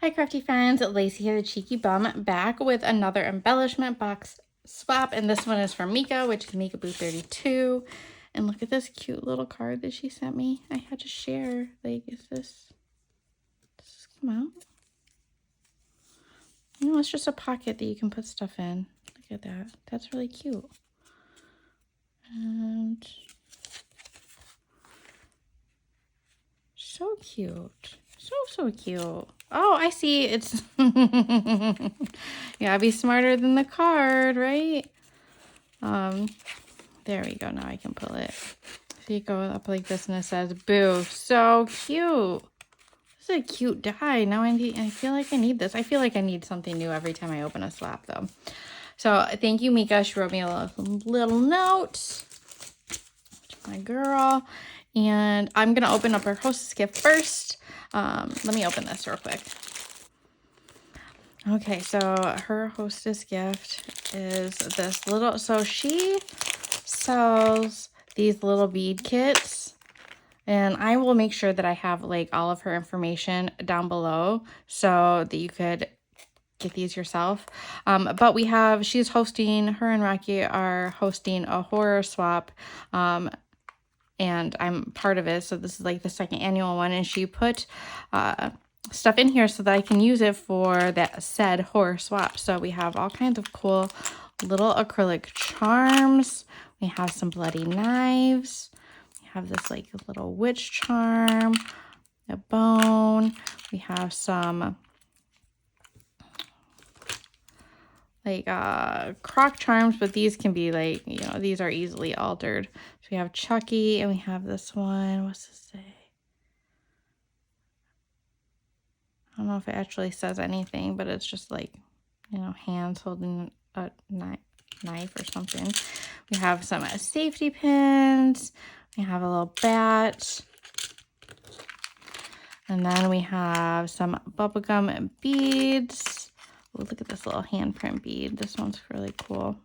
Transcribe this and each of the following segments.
Hi crafty friends, Lacey here, the Cheeky Bum, back with another embellishment box swap, and this one is from Mika, which is Mika Boo 32. And look at this cute little card that she sent me. I had to share. Like, does this come out? No, it's just a pocket that you can put stuff in. Look at that. That's really cute. And so cute. So cute. Oh, I see. It's you gotta be smarter than the card, right? There we go. Now I can pull it. So you go up like this and it says Boo. So cute. This is a cute die. Now I feel like I need this. I feel like I need something new every time I open a slab though. So thank you, Mika. She wrote me a little note. My girl. And I'm going to open up her hostess gift first. Let me open this real quick. Okay, so her hostess gift is this little, so she sells these little bead kits, and I will make sure that I have like all of her information down below so that you could get these yourself. But her and Rocky are hosting a horror swap, and I'm part of it. So this is like the second annual one, and she put stuff in here so that I can use it for that said horror swap. So we have all kinds of cool little acrylic charms. We have some bloody knives. We have this like little witch charm, a bone. We have some like croc charms, but these can be like, you know, these are easily altered. So we have Chucky, and we have this one. What's this say? I don't know if it actually says anything, but it's just like, you know, hands holding a knife or something. We have some safety pins. We have a little bat. And then we have some bubblegum beads. Ooh, look at this little handprint bead. This one's really cool.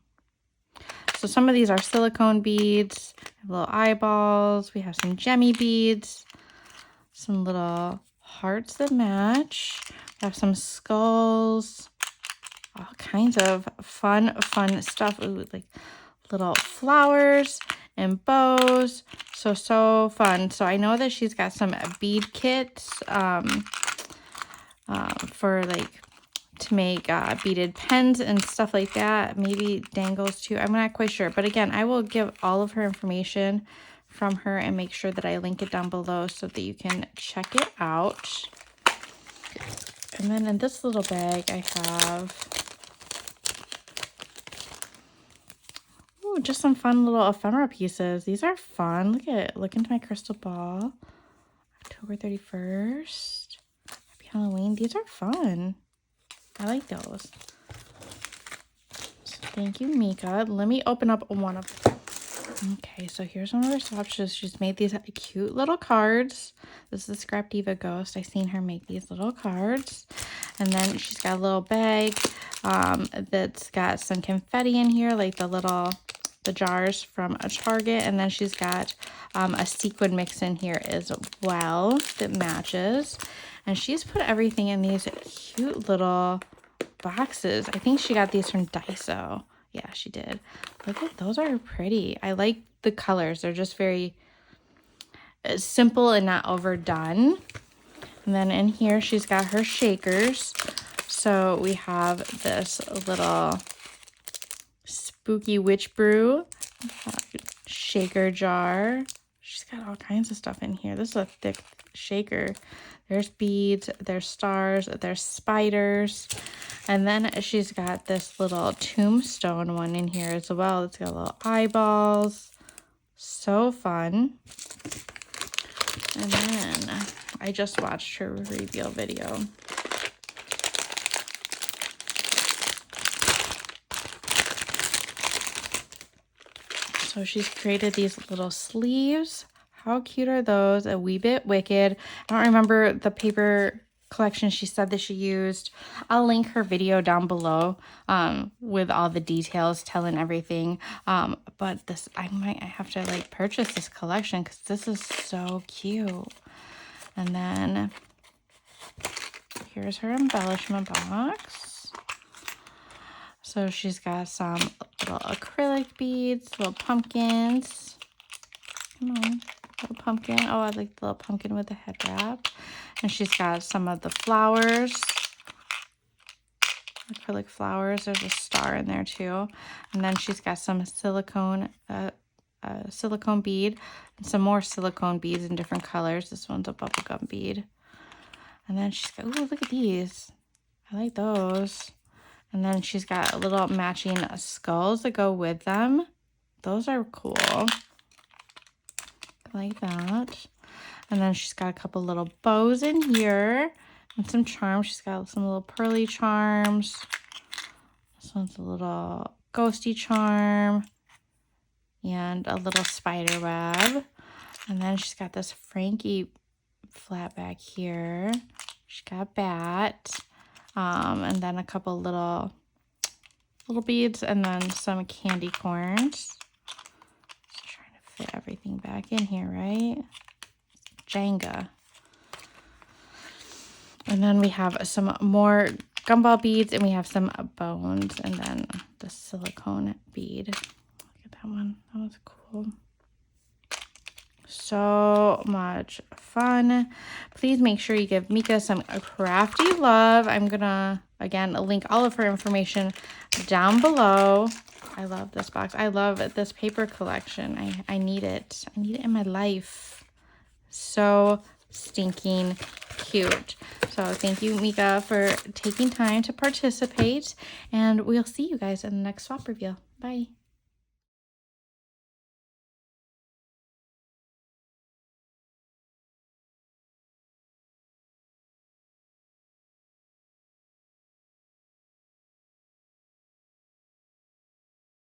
So some of these are silicone beads. We have little eyeballs. We have some gemmy beads. Some little hearts that match. We have some skulls. All kinds of fun stuff. Ooh, like little flowers and bows. So fun. So I know that she's got some bead kits for like to make beaded pens and stuff like that. Maybe dangles too. I'm not quite sure. But again, I will give all of her information from her and make sure that I link it down below so that you can check it out. And then in this little bag, I have just some fun little ephemera pieces. These are fun. Look at it. Look into my crystal ball. October 31st. Happy Halloween. These are fun. I like those. So thank you, Mika. Let me open up one of them. Okay, so here's one of her swaps. She's made these cute little cards. This is the Scrap Diva Ghost. I seen her make these little cards. And then she's got a little bag that's got some confetti in here, like the jars from a Target. And then she's got a sequin mix in here as well that matches. And she's put everything in these cute little boxes. I think she got these from Daiso. Yeah, she did. Look at those, are pretty. I like the colors. They're just very simple and not overdone. And then in here, she's got her shakers. So we have this little spooky witch brew shaker jar. She's got all kinds of stuff in here. This is a thick shaker. There's beads, there's stars, there's spiders. And then she's got this little tombstone one in here as well. It's got little eyeballs. So fun. And then I just watched her reveal video. So she's created these little sleeves. How cute are those? A wee bit wicked. I don't remember the paper collection she said that she used. I'll link her video down below with all the details telling everything. But this, I have to like purchase this collection because this is so cute. And then here's her embellishment box. So she's got some little acrylic beads, little pumpkins. Come on, little pumpkin. Oh, I like the little pumpkin with the head wrap. And she's got some of the flowers, acrylic flowers. There's a star in there too. And then she's got some silicone bead and some more silicone beads in different colors. This one's a bubblegum bead. And then she's got, ooh, look at these. I like those. And then she's got little matching skulls that go with them. Those are cool. I like that. And then she's got a couple little bows in here and some charms. She's got some little pearly charms. This one's a little ghosty charm and a little spider web. And then she's got this Frankie flat back here. She's got a bat. And then a couple little beads and then some candy corns. Just trying to fit everything back in here, right? Jenga. And then we have some more gumball beads and we have some bones and then the silicone bead. Look at that one. That was cool. So much fun. Please make sure you give Mika some crafty love. I'm gonna again link all of her information down below. I love this box. I love this paper collection. I need it. I need it in my life. So stinking cute. So thank you, Mika, for taking time to participate, and we'll see you guys in the next swap reveal. Bye.